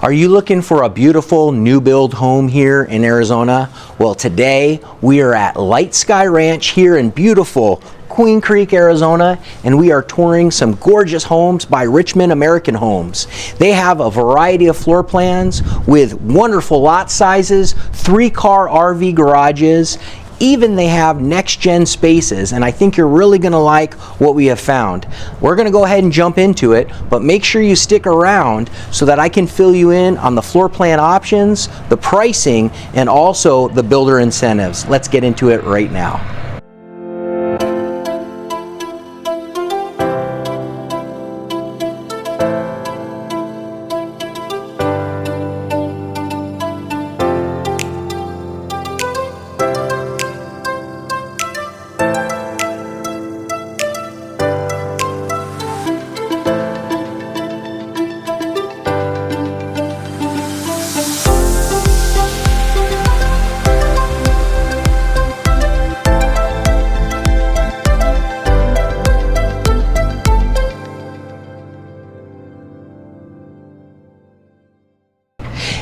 Are you looking for a beautiful new build home here in Arizona? Well, today we are at Light Sky Ranch here in beautiful Queen Creek, Arizona, and we are touring some gorgeous homes by Richmond American Homes. They have a variety of floor plans with wonderful lot sizes, 3-car RV garages. Even they have next-gen spaces, and I think you're really going to like what we have found. We're going to go ahead and jump into it, but make sure you stick around so that I can fill you in on the floor plan options, the pricing, and also the builder incentives. Let's get into it right now.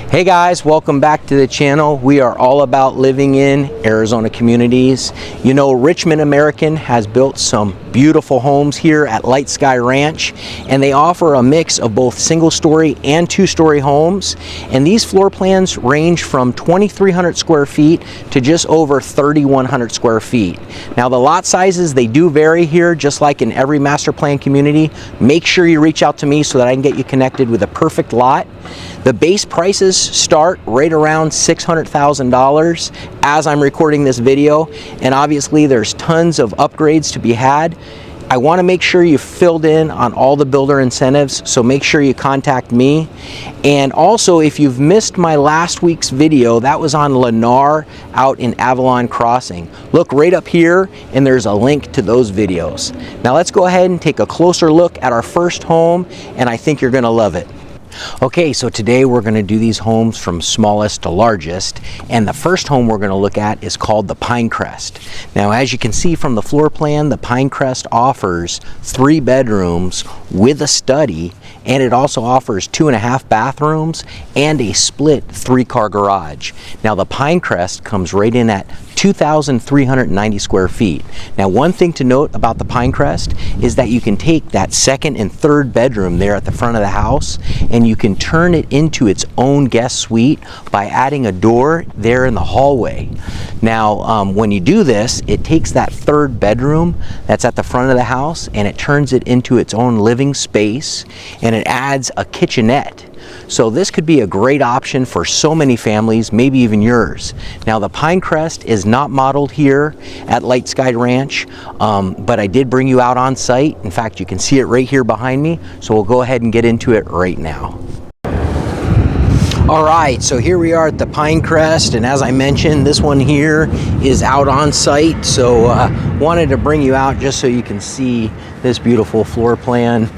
Hey guys, welcome back to the channel. We are all about living in Arizona communities. You know, Richmond American has built some beautiful homes here at Light Sky Ranch, and they offer a mix of both single-story and 2-story homes. And these floor plans range from 2,300 square feet to just over 3,100 square feet. Now the lot sizes, they do vary here, just like in every master plan community. Make sure you reach out to me so that I can get you connected with a perfect lot. The base prices start right around $600,000 as I'm recording this video, and obviously there's tons of upgrades to be had. I want to make sure you filled in on all the builder incentives, so make sure you contact me. And also, if you've missed my last week's video, that was on Lennar out in Avalon Crossing. Look right up here and there's a link to those videos. Now let's go ahead and take a closer look at our first home, and I think you're going to love it. Okay, so today we're going to do these homes from smallest to largest, and the first home we're going to look at is called the Pinecrest. Now, as you can see from the floor plan, the Pinecrest offers 3 bedrooms with a study, and it also offers 2.5 bathrooms and a split 3-car garage. Now, the Pinecrest comes right in at 2,390 square feet. Now, one thing to note about the Pinecrest is that you can take that second and third bedroom there at the front of the house, and you can turn it into its own guest suite by adding a door there in the hallway. Now, when you do this, it takes that third bedroom that's at the front of the house and it turns it into its own living space, and it adds a kitchenette. So this could be a great option for so many families, maybe even yours. Now, the Pinecrest is not modeled here at Light Sky Ranch, but I did bring you out on site. In fact, you can see it right here behind me, so we'll go ahead and get into it right now. All right, so here we are at the Pinecrest, and as I mentioned, this one here is out on site, so wanted to bring you out just so you can see this beautiful floor plan.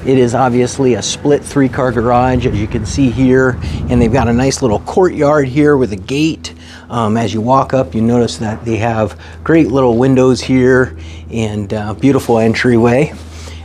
It is obviously a split 3-car garage, as you can see here, and they've got a nice little courtyard here with a gate. As you walk up, you notice that they have great little windows here and beautiful entryway.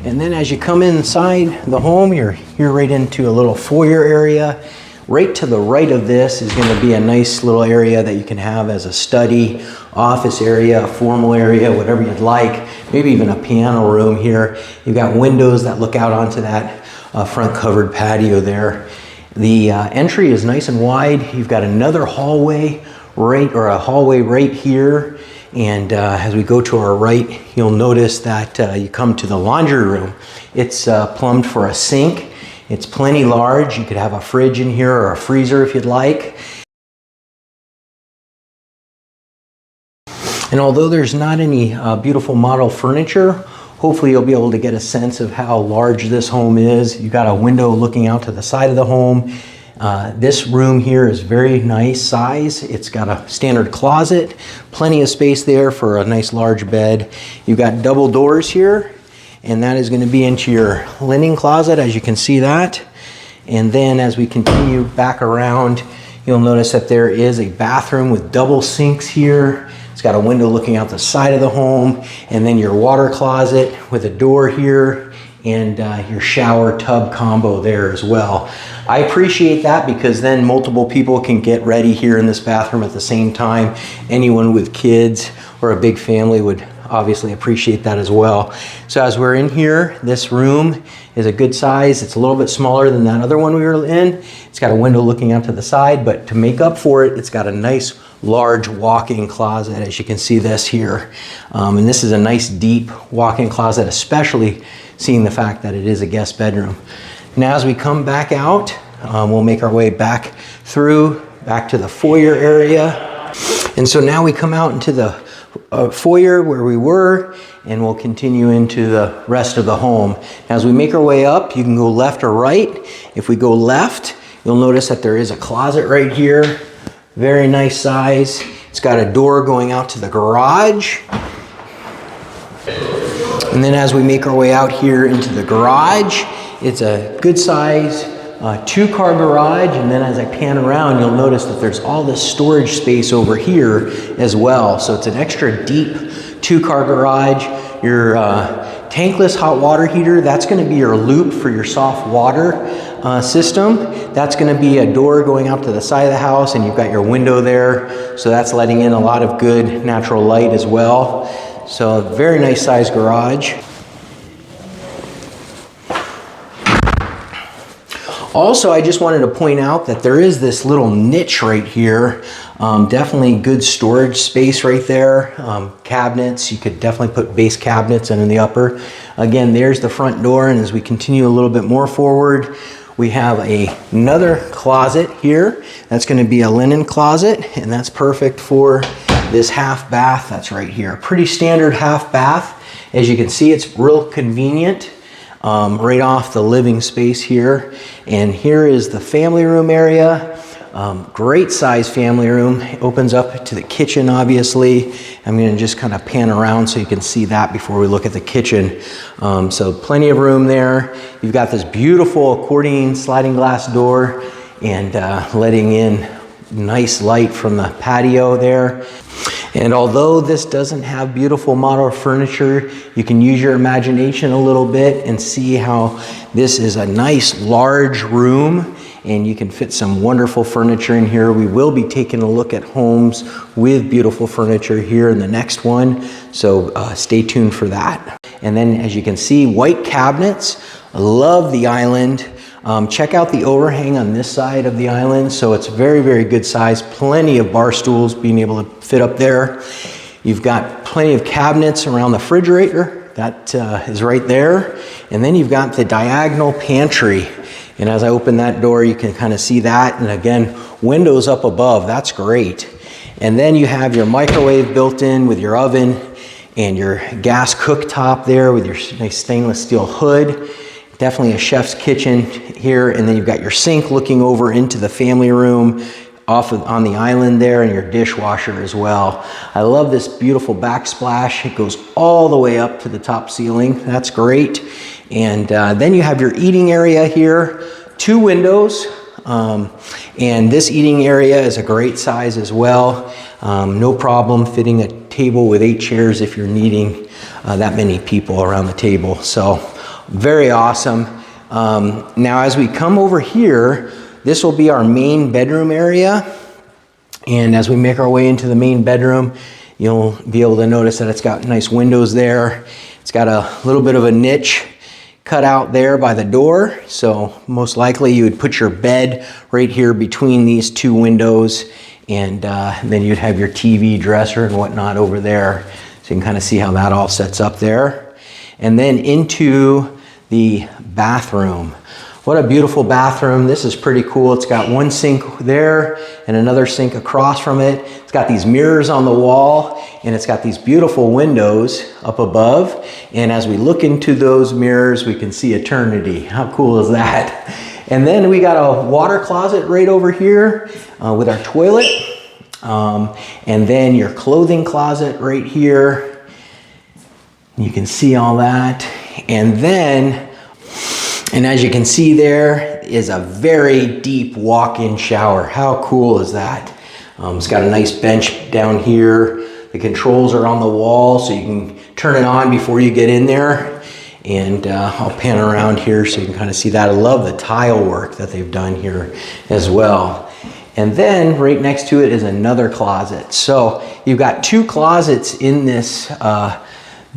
And then as you come inside the home, you're right into a little foyer area. Right to the right of this is going to be a nice little area that you can have as a study, office area, a formal area, whatever you'd like. Maybe even a piano room here. You've got windows that look out onto that front covered patio there. The entry is nice and wide. You've got another hallway right here. And as we go to our right, you'll notice that you come to the laundry room. It's plumbed for a sink. It's plenty large. You could have a fridge in here or a freezer if you'd like. And although there's not any beautiful model furniture, hopefully you'll be able to get a sense of how large this home is. You've got a window looking out to the side of the home. This room here is very nice size. It's got a standard closet, plenty of space there for a nice large bed. You've got double doors here, and that is going to be into your linen closet, as you can see that. And then as we continue back around, you'll notice that there is a bathroom with double sinks here. It's got a window looking out the side of the home, and then your water closet with a door here and your shower tub combo there as well. I appreciate that because then multiple people can get ready here in this bathroom at the same time. Anyone with kids or a big family would obviously appreciate that as well. So as we're in here, this room is a good size. It's a little bit smaller than that other one we were in. It's got a window looking out to the side, but to make up for it, it's got a nice large walk-in closet, as you can see this here. And this is a nice deep walk-in closet, especially seeing the fact that it is a guest bedroom. Now as we come back out, we'll make our way back to the foyer area. And so now we come out into the foyer where we were, and we'll continue into the rest of the home. As we make our way up, you can go left or right. If we go left, you'll notice that there is a closet right here. Very nice size. It's got a door going out to the garage. And then as we make our way out here into the garage, it's a good size 2-car garage. And then as I pan around, you'll notice that there's all this storage space over here as well. So it's an extra deep 2-car garage. Your tankless hot water heater, that's going to be your loop for your soft water system. That's going to be a door going out to the side of the house, and you've got your window there. So that's letting in a lot of good natural light as well. So very nice size garage. Also, I just wanted to point out that there is this little niche right here. Definitely good storage space right there. Cabinets, you could definitely put base cabinets in the upper. Again, there's the front door, and as we continue a little bit more forward, we have another closet here. That's going to be a linen closet, and that's perfect for this half bath that's right here. Pretty standard half bath. As you can see, it's real convenient. Right off the living space here. And here is the family room area. Great size family room. It opens up to the kitchen, obviously. I'm going to just kind of pan around so you can see that before we look at the kitchen. So plenty of room there. You've got this beautiful accordion sliding glass door and letting in nice light from the patio there. And although this doesn't have beautiful model furniture, you can use your imagination a little bit and see how this is a nice large room, and you can fit some wonderful furniture in here. We will be taking a look at homes with beautiful furniture here in the next one, so stay tuned for that. And then as you can see, white cabinets. I love the island. Check out the overhang on this side of the island. So it's very, very good size. Plenty of bar stools being able to fit up there. You've got plenty of cabinets around the refrigerator. That is right there. And then you've got the diagonal pantry. And as I open that door, you can kind of see that. And again, windows up above. That's great. And then you have your microwave built in with your oven and your gas cooktop there with your nice stainless steel hood. Definitely a chef's kitchen here, and then you've got your sink looking over into the family room on the island there, and your dishwasher as well. I love this beautiful backsplash. It goes all the way up to the top ceiling. That's great. And then you have your eating area here, 2 windows, and this eating area is a great size as well. No problem fitting a table with 8 chairs if you're needing that many people around the table. So very awesome. Now as we come over here, this will be our main bedroom area. And as we make our way into the main bedroom, you'll be able to notice that it's got nice windows there. It's got a little bit of a niche cut out there by the door. So most likely you would put your bed right here between these 2 windows, and then you'd have your TV, dresser, and whatnot over there. So you can kind of see how that all sets up there. And then into the bathroom. What a beautiful bathroom. This is pretty cool. It's got 1 sink there and another sink across from it. It's got these mirrors on the wall, and it's got these beautiful windows up above. And as we look into those mirrors, we can see eternity. How cool is that? And then we got a water closet right over here with our toilet. And then your clothing closet right here. You can see all that. And as you can see, there is a very deep walk-in shower. How cool is that? It's got a nice bench down here. The controls are on the wall, so you can turn it on before you get in there. And I'll pan around here so you can kind of see that. I love the tile work that they've done here as well. And then right next to it is another closet. So you've got two closets in this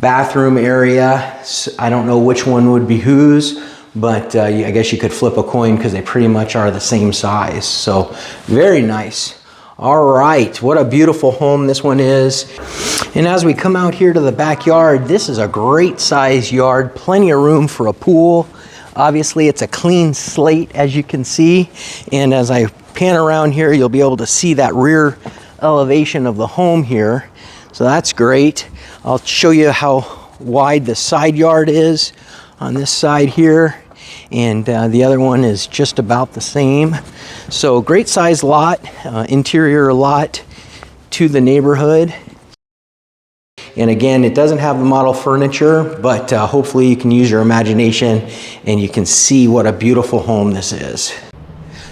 bathroom area. I don't know which one would be whose, but I guess you could flip a coin because they pretty much are the same size. So very nice. All right, what a beautiful home this one is. And as we come out here to the backyard, this is a great size yard, plenty of room for a pool. Obviously it's a clean slate, as you can see. And as I pan around here, you'll be able to see that rear elevation of the home here. So that's great. I'll show you how wide the side yard is on this side here. And the other one is just about the same. So great size lot, interior lot to the neighborhood. And again, it doesn't have the model furniture, but hopefully you can use your imagination and you can see what a beautiful home this is.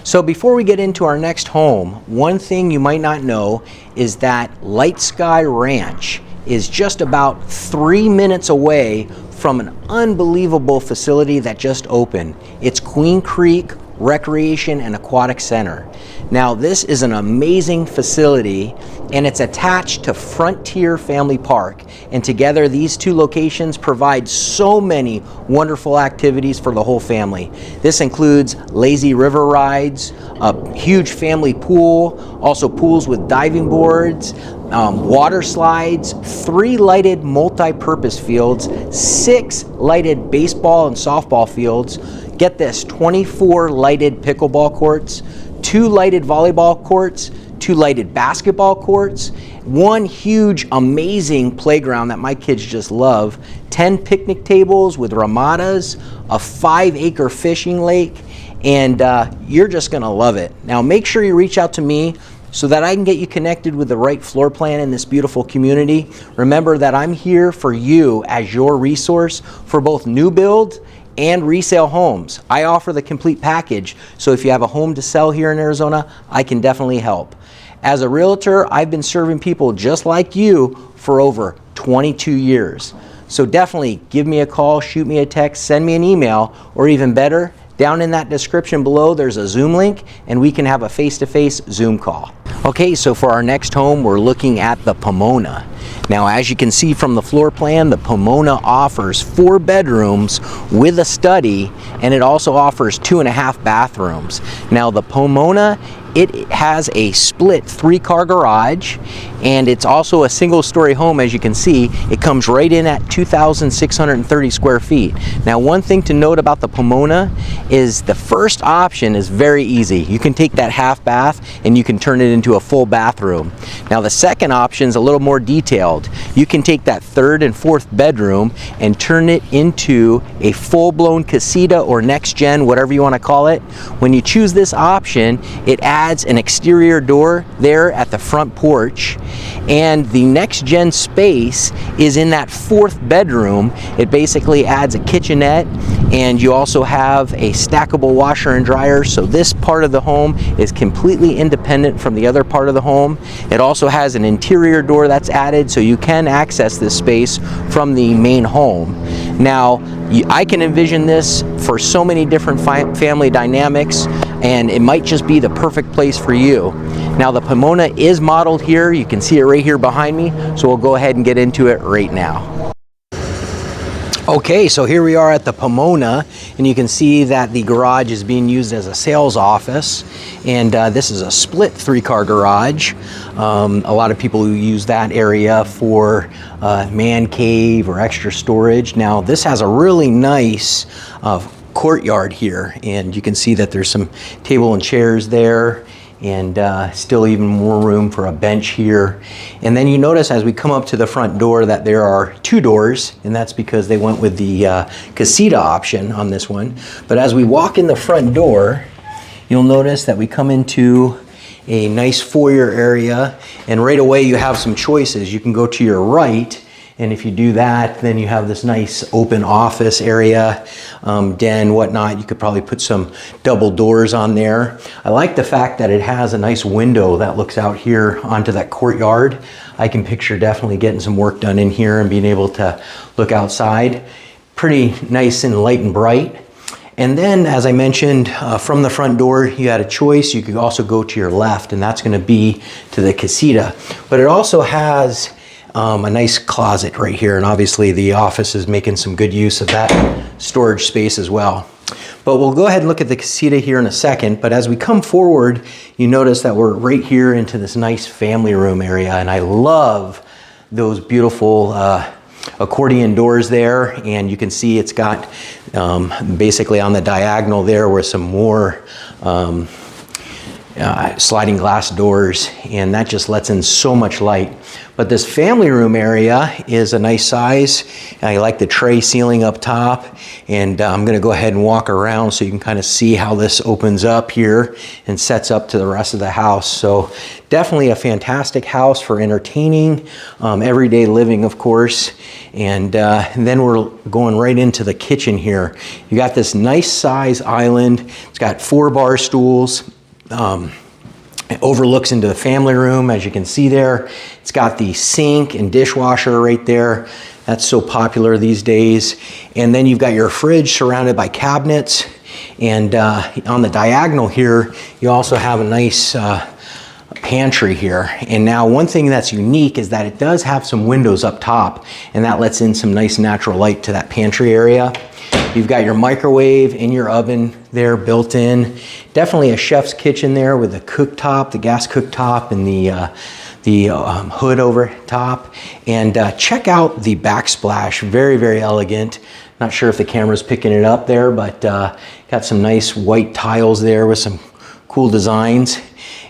So before we get into our next home, one thing you might not know is that Light Sky Ranch is just about 3 minutes away from an unbelievable facility that just opened. It's Queen Creek Recreation and Aquatic Center. Now this is an amazing facility and it's attached to Frontier Family Park, and together these two locations provide so many wonderful activities for the whole family. This includes lazy river rides, a huge family pool, also pools with diving boards, water slides, 3 lighted multi-purpose fields, 6 lighted baseball and softball fields, get this, 24 lighted pickleball courts, 2 lighted volleyball courts, 2 lighted basketball courts, 1 huge amazing playground that my kids just love, 10 picnic tables with ramadas, a 5-acre fishing lake, and you're just gonna love it. Now make sure you reach out to me so that I can get you connected with the right floor plan in this beautiful community. Remember that I'm here for you as your resource for both new build and resale homes. I offer the complete package, so if you have a home to sell here in Arizona, I can definitely help. As a realtor, I've been serving people just like you for over 22 years. So definitely give me a call, shoot me a text, send me an email, or even better, down in that description below, there's a Zoom link and we can have a face-to-face Zoom call. Okay, so for our next home, we're looking at the Pomona. Now, as you can see from the floor plan, the Pomona offers 4 bedrooms with a study, and it also offers 2.5 bathrooms. Now, the Pomona, it has a split 3-car garage, and it's also a single-story home. As you can see, it comes right in at 2,630 square feet. Now, one thing to note about the Pomona is the first option is very easy. You can take that half bath and you can turn it into a full bathroom. Now, the second option is a little more detailed. You can take that 3rd and 4th bedroom and turn it into a full-blown casita or next-gen, whatever you want to call it. When you choose this option, it adds an exterior door there at the front porch, and the next-gen space is in that 4th bedroom. It basically adds a kitchenette, and you also have a stackable washer and dryer, so this part of the home is completely independent from the other part of the home. It also has an interior door that's added, so you can access this space from the main home. Now, I can envision this for so many different family dynamics, and it might just be the perfect place for you. Now, the Pomona is modeled here. You can see it right here behind me, so we'll go ahead and get into it right now. Okay, so here we are at the Pomona, and you can see that the garage is being used as a sales office, and this is a split 3-car garage. A lot of people who use that area for man cave or extra storage. Now, this has a really nice courtyard here, and you can see that there's some table and chairs there, and still even more room for a bench here. And then you notice as we come up to the front door that there are 2 doors, and that's because they went with the casita option on this one. But as we walk in the front door, you'll notice that we come into a nice foyer area, and right away you have some choices. You can go to your right, and if you do that, then you have this nice open office area, den, whatnot. You could probably put some double doors on there. I like the fact that it has a nice window that looks out here onto that courtyard. I can picture definitely getting some work done in here and being able to look outside. pretty nice and light and bright. And then, as I mentioned, from the front door, you had a choice. You could also go to your left, and that's going to be to the casita. But it also has a nice closet right here, and obviously the office is making some good use of that storage space as well. But we'll go ahead and look at the casita here in a second. But as we come forward, you notice that we're right here into this nice family room area, and I love those beautiful accordion doors there, and you can see it's got basically on the diagonal there were some more sliding glass doors, and that just lets in so much light. But this family room area is a nice size. I like the tray ceiling up top, and I'm going to go ahead and walk around so you can kind of see how this opens up here and sets up to the rest of the house. So definitely a fantastic house for entertaining, everyday living, of course. And then we're going right into the kitchen here. You got this nice size island. It's got 4 bar stools. It overlooks into the family room, as you can see there. It's got the sink and dishwasher right there. That's so popular these days. And then you've got your fridge surrounded by cabinets. And on the diagonal here, you also have a nice pantry here. And now one thing that's unique is that it does have some windows up top, and that lets in some nice natural light to that pantry area. You've got your microwave and your oven there built in. Definitely a chef's kitchen there with the cooktop, the gas cooktop, and the hood over top. And check out the backsplash. Very, very elegant. Not sure if the camera's picking it up there, but got some nice white tiles there with some cool designs.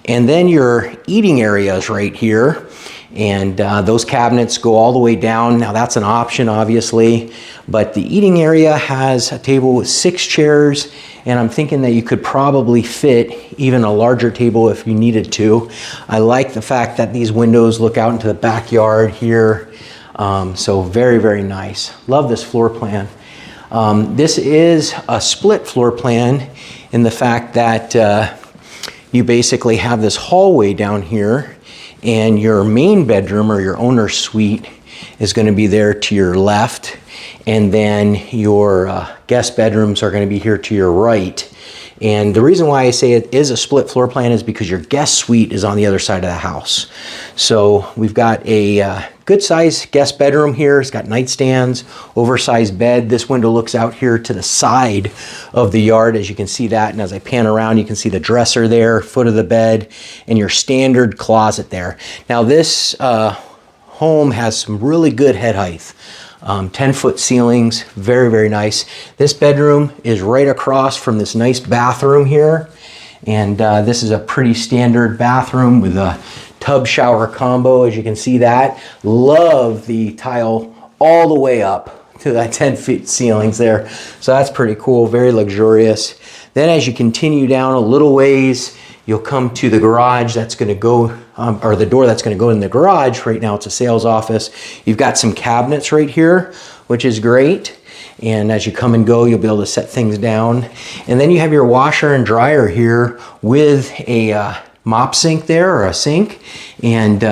And then your eating areas right here. And those cabinets go all the way down. Now that's an option, obviously, but the eating area has a table with 6 chairs, and I'm thinking that you could probably fit even a larger table if you needed to. I like the fact that these windows look out into the backyard here. So very, very nice. Love this floor plan. This is a split floor plan in the fact that you basically have this hallway down here, and your main bedroom or your owner's suite is going to be there to your left, and then your guest bedrooms are going to be here to your right. And the reason why I say it is a split floor plan is because your guest suite is on the other side of the house. So we've got a good sized guest bedroom here. It's got nightstands, oversized bed. This window looks out here to the side of the yard, as you can see that. And as I pan around, you can see the dresser there, foot of the bed, and your standard closet there. Now this home has some really good head height. 10-foot ceilings, very, very nice. This bedroom is right across from this nice bathroom here. And this is a pretty standard bathroom with a tub shower combo, as you can see that. Love the tile all the way up to that 10-foot ceilings there. So that's pretty cool, very luxurious. Then as you continue down a little ways, you'll come to the garage that's going to go, or the door that's going to go in the garage. Right now it's a sales office. You've got some cabinets right here, which is great. And as you come and go, you'll be able to set things down. And then you have your washer and dryer here with a mop sink there, or a sink, and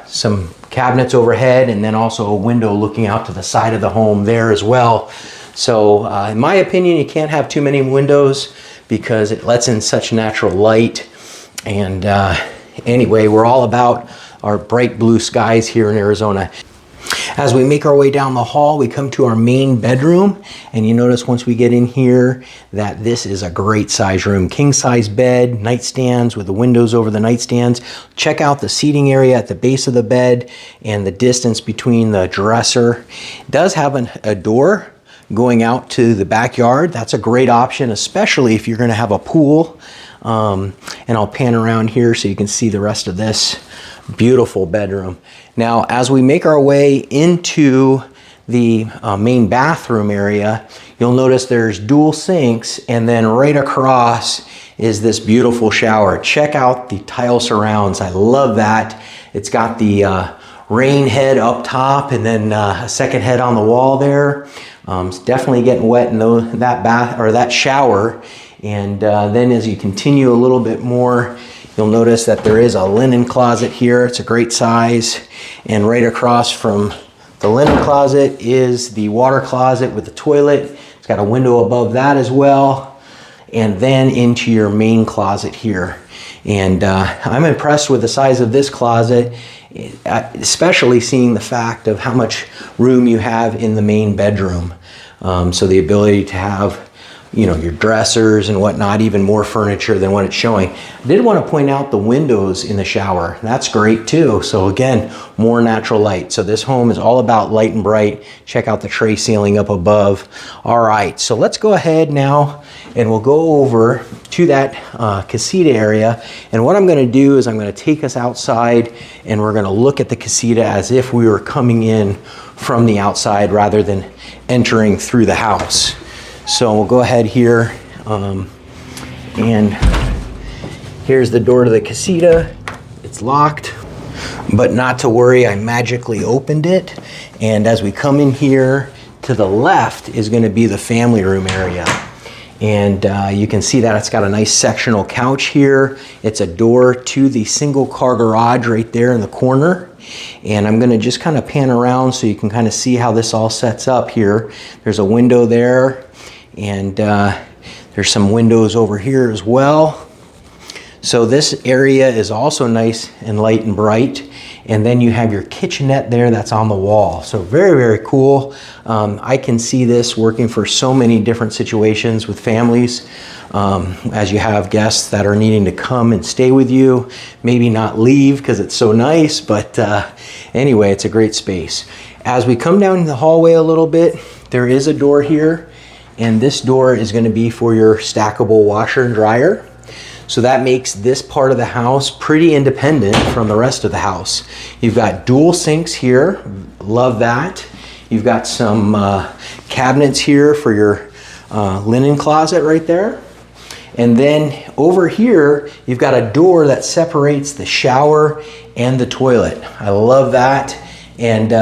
some cabinets overhead, and then also a window looking out to the side of the home there as well. So in my opinion, you can't have too many windows because it lets in such natural light. And anyway, we're all about our bright blue skies here in Arizona. As we make our way down the hall, we come to our main bedroom, and you notice once we get in here that this is a great size room. King size bed, nightstands with the windows over the nightstands. Check out the seating area at the base of the bed and the distance between the dresser. It does have a door going out to the backyard. That's a great option, especially if you're going to have a pool. And I'll pan around here so you can see the rest of this beautiful bedroom. Now, as we make our way into the main bathroom area, you'll notice there's dual sinks, and then right across is this beautiful shower. Check out the tile surrounds. I love that. It's got the rain head up top, and then a second head on the wall there. It's definitely getting wet in that bath or that shower. And then as you continue a little bit more, you'll notice that there is a linen closet here. It's a great size. And right across from The linen closet is the water closet with the toilet. It's got a window above that as well. And then into your main closet here. And I'm impressed with the size of this closet, especially seeing the fact of how much room you have in the main bedroom. So the ability to have, you know, your dressers and whatnot, even more furniture than what it's showing. I did want to point out the windows in the shower. That's great too. So again, more natural light. So this home is all about light and bright. Check out the tray ceiling up above. All right, so let's go ahead now and we'll go over to that casita area. And what I'm going to do is I'm going to take us outside and we're going to look at the casita as if we were coming in from the outside rather than entering through the house. So we'll go ahead here, and here's the door to the casita. It's locked, but not to worry, I magically opened it. And as we come in here, to the left is going to be the family room area. And you can see that it's got a nice sectional couch here. It's a door to the single car garage right there in the corner. And I'm going to just kind of pan around so you can kind of see how this all sets up here. There's a window there. And there's some windows over here as well. So this area is also nice and light and bright. And then you have your kitchenette there that's on the wall. So very, very cool. I can see this working for so many different situations with families. As you have guests that are needing to come and stay with you, maybe not leave because it's so nice, but anyway, it's a great space. As we come down the hallway a little bit, there is a door here. And this door is going to be for your stackable washer and dryer. So that makes this part of the house pretty independent from the rest of the house. You've got dual sinks here. Love that. You've got some cabinets here for your linen closet right there. And then over here, you've got a door that separates the shower and the toilet. I love that. And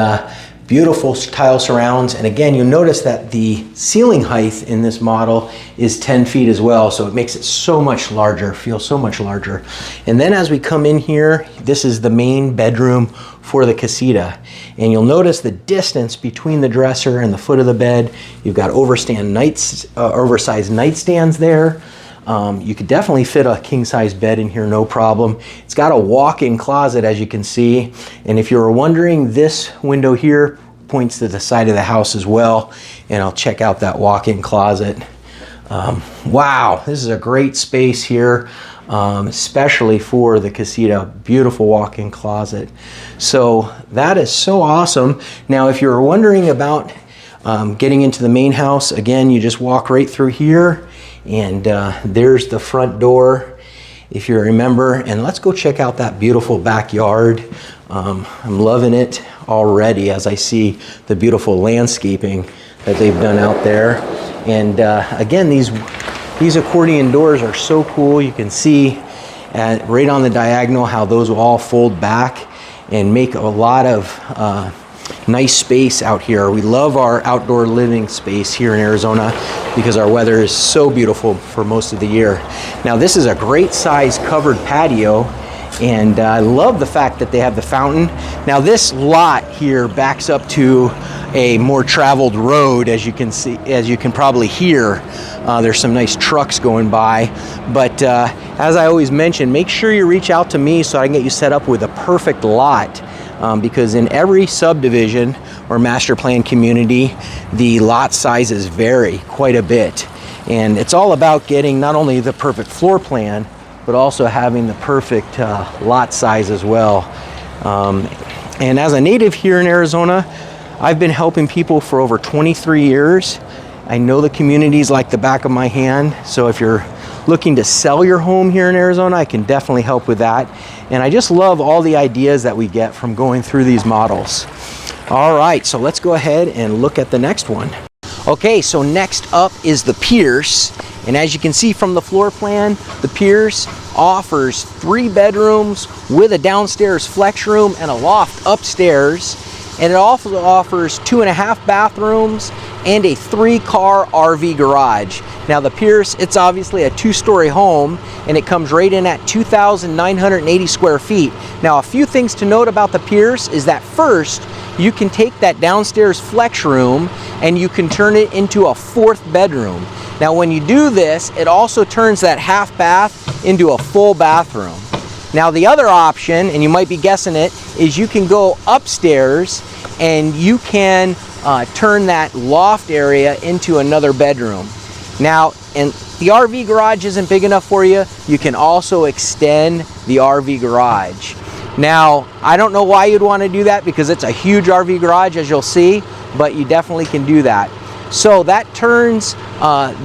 beautiful tile surrounds. And again, you'll notice that the ceiling height in this model is 10 feet as well. So it makes it so much larger, feels so much larger. And then as we come in here, this is the main bedroom for the casita. And you'll notice the distance between the dresser and the foot of the bed. You've got oversized nightstands there. You could definitely fit a king-size bed in here, no problem. It's got a walk-in closet, as you can see. And if you were wondering, this window here points to the side of the house as well. And I'll check out that walk-in closet. Wow, this is a great space here, especially for the casita. Beautiful walk-in closet. So that is so awesome. Now, if you're wondering about getting into the main house, again, you just walk right through here. And there's the front door, if you remember. And let's go check out that beautiful backyard. I'm loving it already as I see the beautiful landscaping that they've done out there. And again, these accordion doors are so cool. You can see right on the diagonal how those will all fold back and make a lot of nice space out here. We love our outdoor living space here in Arizona because our weather is so beautiful for most of the year. Now this is a great size covered patio, and I love the fact that they have the fountain. Now this lot here backs up to a more traveled road, as you can see, as you can probably hear. There's some nice trucks going by, but as I always mention, make sure you reach out to me so I can get you set up with a perfect lot. Because in every subdivision or master plan community, the lot sizes vary quite a bit. And it's all about getting not only the perfect floor plan, but also having the perfect lot size as well. And as a native here in Arizona, I've been helping people for over 23 years. I know the communities like the back of my hand. So if you're looking to sell your home here in Arizona, I can definitely help with that. And I just love all the ideas that we get from going through these models. All right, so let's go ahead and look at the next one. Okay, so next up is the Pierce. And as you can see from the floor plan, the Pierce offers 3 bedrooms with a downstairs flex room and a loft upstairs. And it also offers 2.5 bathrooms and a 3-car RV garage. Now the Pierce, it's obviously a 2-story home, and it comes right in at 2,980 square feet. Now, a few things to note about the Pierce is that first, you can take that downstairs flex room and you can turn it into a 4th bedroom. Now, when you do this, it also turns that half bath into a full bathroom. Now, the other option, and you might be guessing it, is you can go upstairs and you can turn that loft area into another bedroom. Now, and the RV garage isn't big enough for you, you can also extend the RV garage. Now, I don't know why you'd want to do that because it's a huge RV garage, as you'll see, but you definitely can do that. So that turns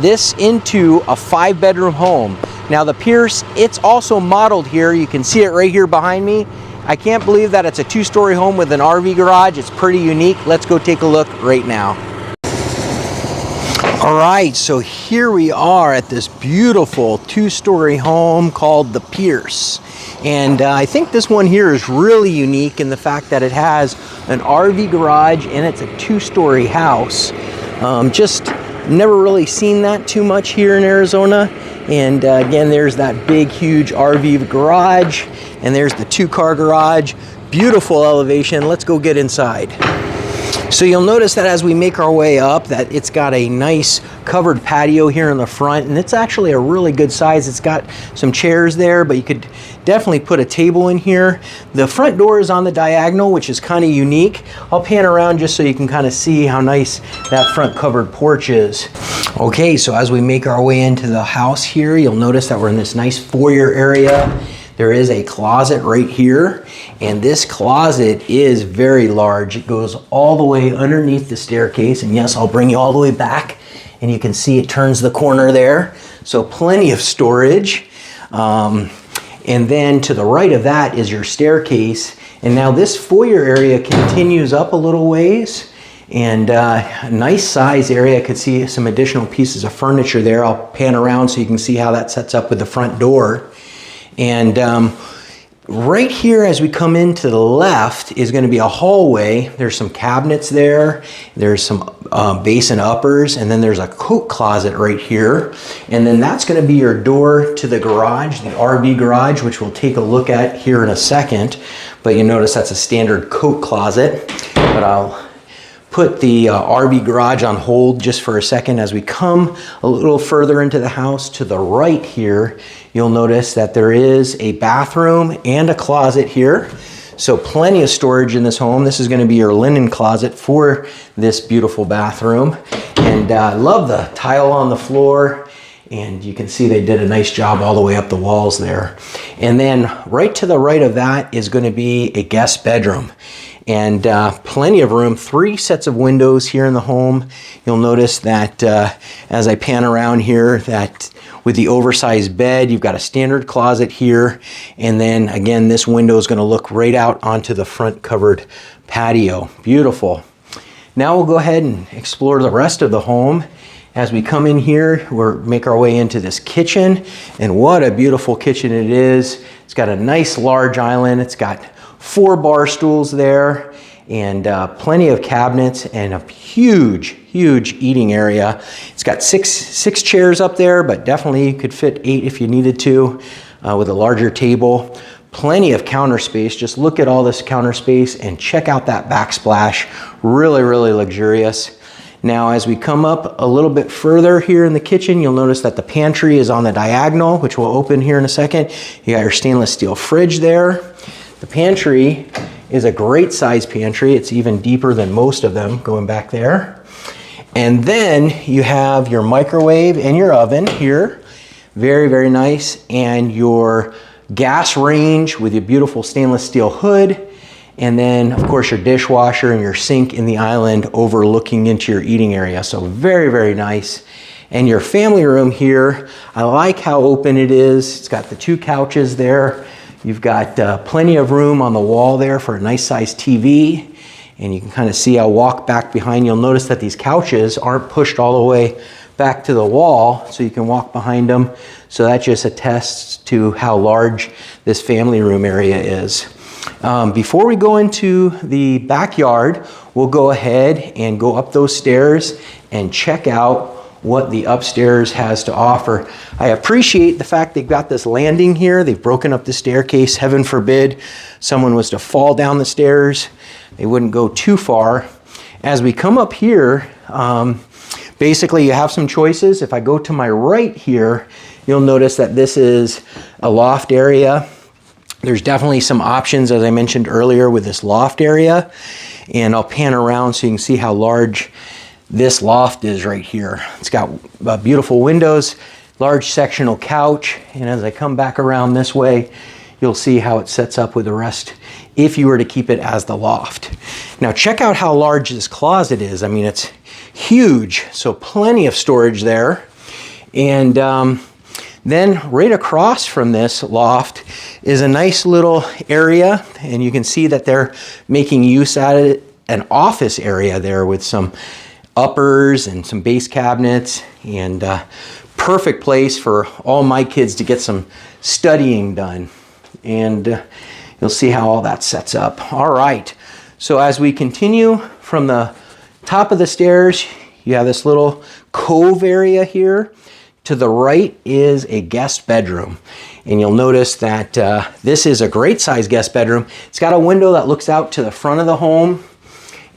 this into a 5-bedroom home. Now, the Pierce, it's also modeled here. You can see it right here behind me. I can't believe that it's a 2-story home with an RV garage. It's pretty unique. Let's go take a look right now. All right, so here we are at this beautiful 2-story home called the Pierce. And I think this one here is really unique in the fact that it has an RV garage and it's a 2-story house. Just never really seen that too much here in Arizona. And again, there's that big, huge RV garage, and there's the 2-car garage. Beautiful elevation. Let's go get inside. So you'll notice that as we make our way up, that it's got a nice covered patio here in the front, and it's actually a really good size. It's got some chairs there, but you could definitely put a table in here. The front door is on the diagonal, which is kind of unique. I'll pan around just so you can kind of see how nice that front covered porch is. Okay, so as we make our way into the house here, you'll notice that we're in this nice foyer area. There is a closet right here, and this closet is very large. It goes all the way underneath the staircase, and yes, I'll bring you all the way back, and you can see it turns the corner there. So plenty of storage. And then to the right of that is your staircase, and now this foyer area continues up a little ways, and a nice size area. I could see some additional pieces of furniture there. I'll pan around so you can see how that sets up with the front door. And right here as we come into the left is going to be a hallway. There's some cabinets there. There's some basin uppers, and then there's a coat closet right here. And then that's going to be your door to the garage, the RV garage, which we'll take a look at here in a second. But you notice that's a standard coat closet. But I'll put the RV garage on hold just for a second. As we come a little further into the house to the right here, you'll notice that there is a bathroom and a closet here. So plenty of storage in this home. This is going to be your linen closet for this beautiful bathroom. And I love the tile on the floor. And you can see they did a nice job all the way up the walls there. And then right to the right of that is going to be a guest bedroom. And plenty of room, 3 sets of windows here in the home. You'll notice that as I pan around here, that with the oversized bed, you've got a standard closet here. And then again, this window is going to look right out onto the front covered patio. Beautiful. Now we'll go ahead and explore the rest of the home. As we come in here, we'll make our way into this kitchen. And what a beautiful kitchen it is. It's got a nice large island. It's got 4 bar stools there, and plenty of cabinets, and a huge eating area. It's got six chairs up there, but definitely you could fit 8 if you needed to, with a larger table. Plenty of counter space. Just look at all this counter space and check out that backsplash. Really luxurious. Now, as we come up a little bit further here in the kitchen, you'll notice that the pantry is on the diagonal, which we'll open here in a second. You got your stainless steel fridge there. The pantry is a great size pantry. It's even deeper than most of them going back there. And then you have your microwave and your oven here. Very nice. And your gas range with your beautiful stainless steel hood. And then of course your dishwasher and your sink in the island overlooking into your eating area. So very nice. And your family room here, I like how open it is. It's got the 2 couches there. You've got plenty of room on the wall there for a nice sized TV. And you can kind of see, I'll walk back behind. You'll notice that these couches aren't pushed all the way back to the wall, so you can walk behind them. So that just attests to how large this family room area is. Before we go into the backyard, we'll go ahead and go up those stairs and check out what the upstairs has to offer. I appreciate the fact they've got this landing here. They've broken up the staircase. Heaven forbid someone was to fall down the stairs. They wouldn't go too far. As we come up here, basically you have some choices. If I go to my right here, you'll notice that this is a loft area. There's definitely some options, as I mentioned earlier, with this loft area. And I'll pan around so you can see how large this loft is right here. It's got beautiful windows, large sectional couch. And as I come back around this way, you'll see how it sets up with the rest if you were to keep it as the loft. Now check out how large this closet is. I mean, it's huge, so plenty of storage there. And then right across from this loft is a nice little area, and you can see that they're making use out of it, an office area there with some uppers and some base cabinets, and perfect place for all my kids to get some studying done. And you'll see how all that sets up. All right, so as we continue from the top of the stairs, you have this little cove area here. To the right is a guest bedroom. And you'll notice that this is a great size guest bedroom. It's got a window that looks out to the front of the home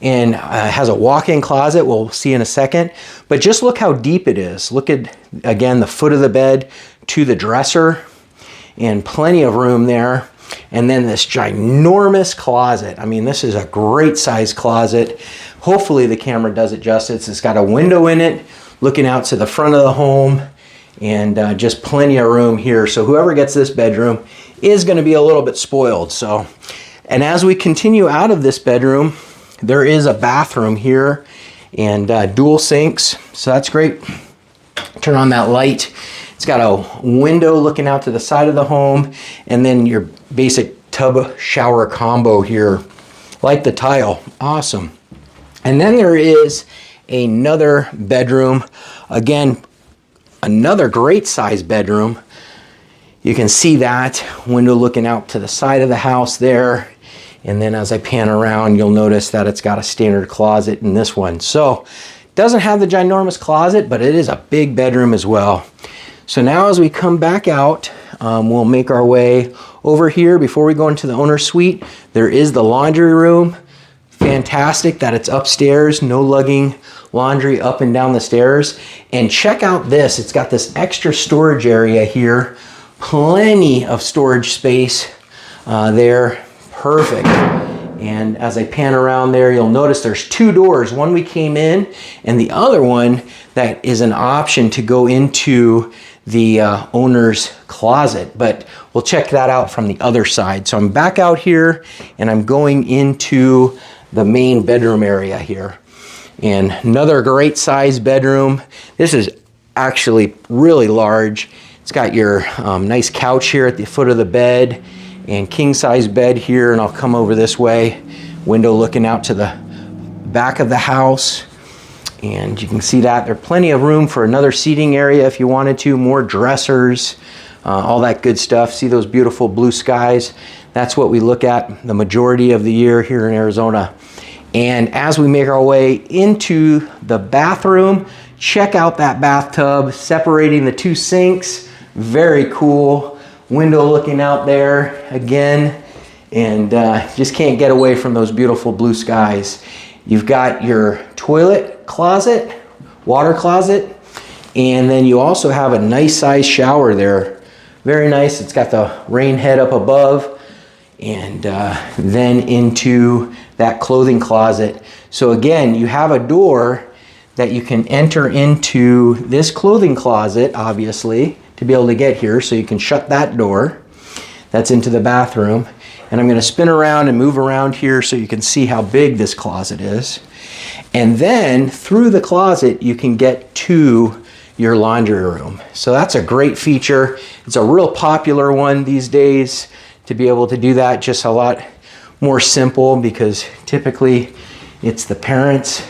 and has a walk-in closet we'll see in a second. But just look how deep it is. Look at, again, the foot of the bed to the dresser, and plenty of room there. And then this ginormous closet. I mean, this is a great size closet. Hopefully the camera does it justice. It's got a window in it looking out to the front of the home, and just plenty of room here. So whoever gets this bedroom is going to be a little bit spoiled. So, and as we continue out of this bedroom, there is a bathroom here and dual sinks. So that's great. Turn on that light. It's got a window looking out to the side of the home, and then your basic tub shower combo here. Like the tile. Awesome. And then there is another bedroom. Again, another great size bedroom. You can see that window looking out to the side of the house there. And then as I pan around, you'll notice that it's got a standard closet in this one. So it doesn't have the ginormous closet, but it is a big bedroom as well. So now as we come back out, we'll make our way over here. Before we go into the owner's suite, there is the laundry room. Fantastic that it's upstairs, no lugging laundry up and down the stairs. And check out this, it's got this extra storage area here. Plenty of storage space there, perfect. And as I pan around there, you'll notice there's two doors. One we came in, and the other one that is an option to go into the owner's closet. But we'll check that out from the other side. So I'm back out here, and I'm going into the main bedroom area here. And another great size bedroom. This is actually really large. It's got your nice couch here at the foot of the bed, and king size bed here. And I'll come over this way, window looking out to the back of the house. And you can see that there's plenty of room for another seating area if you wanted to, more dressers, all that good stuff. See those beautiful blue skies? That's what we look at the majority of the year here in Arizona. And as we make our way into the bathroom, check out that bathtub separating the two sinks. Very cool. Window looking out there again, and just can't get away from those beautiful blue skies. You've got your toilet closet, water closet, and then you also have a nice size shower there. Very nice. It's got the rain head up above, and then into that clothing closet. So again, you have a door that you can enter into this clothing closet, obviously, to be able to get here. So you can shut that door. That's into the bathroom. And I'm going to spin around and move around here so you can see how big this closet is. And then through the closet, you can get to your laundry room. So that's a great feature. It's a real popular one these days to be able to do that. Just a lot more simple, because typically it's the parents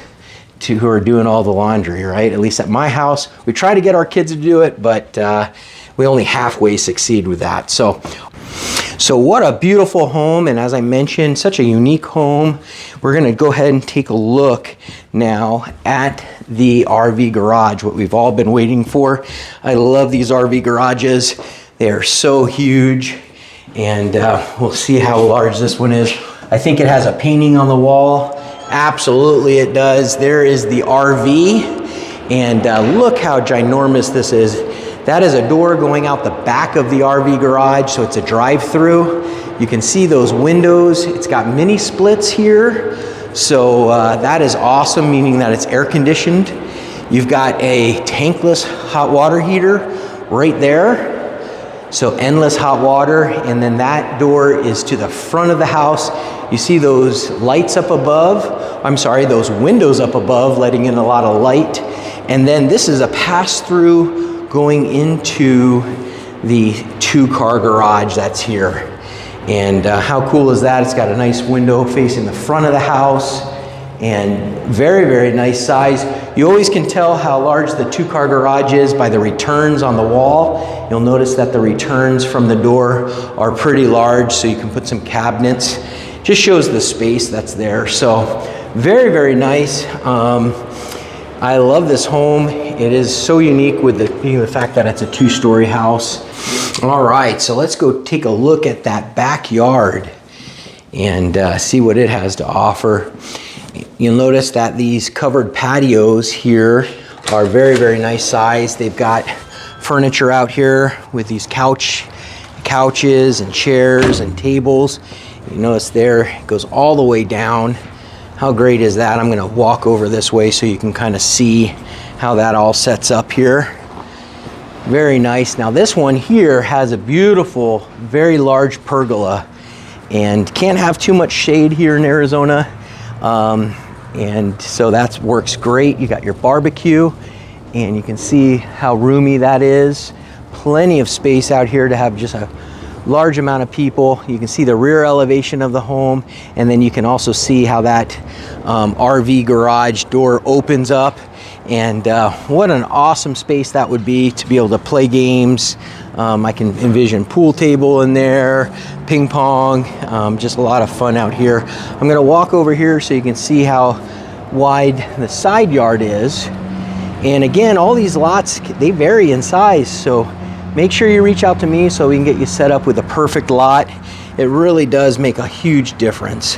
who are doing all the laundry, right? At least at my house, we try to get our kids to do it, but we only halfway succeed with that. So So what a beautiful home, and as I mentioned, such a unique home. We're gonna go ahead and take a look now at the RV garage, what we've all been waiting for. I love these RV garages. They are so huge, and we'll see how large this one is. I think it has a painting on the wall. Absolutely it does. There is the RV, and look how ginormous this is. That is a door going out the back of the RV garage, so it's a drive-through. You can see those windows. It's got mini splits here, so that is awesome, meaning that it's air conditioned. You've got a tankless hot water heater right there, so endless hot water, and then that door is to the front of the house. You see those lights up above, I'm sorry, those windows up above letting in a lot of light, and then this is a pass-through going into the 2-car garage that's here. And how cool is that? It's got a nice window facing the front of the house, and very, very nice size. You always can tell how large the 2-car garage is by the returns on the wall. You'll notice that the returns from the door are pretty large, so you can put some cabinets. Just shows the space that's there. So very, very nice. I love this home. It is so unique with the fact that it's a 2-story house. All right, so let's go take a look at that backyard and see what it has to offer. You'll notice that these covered patios here are very, very nice size. They've got furniture out here with these couches and chairs and tables. You notice there, it goes all the way down. How great is that? I'm gonna walk over this way so you can kind of see how that all sets up here. Very nice. Now this one here has a beautiful, very large pergola, and can't have too much shade here in Arizona. And so that works great. You got your barbecue, and you can see how roomy that is. Plenty of space out here to have just a large amount of people. You can see the rear elevation of the home, and then you can also see how that RV garage door opens up, and what an awesome space that would be to be able to play games. I can envision pool table in there, ping pong, just a lot of fun out here. I'm gonna walk over here so you can see how wide the side yard is. And again, all these lots, they vary in size, so make sure you reach out to me so we can get you set up with a perfect lot. It really does make a huge difference.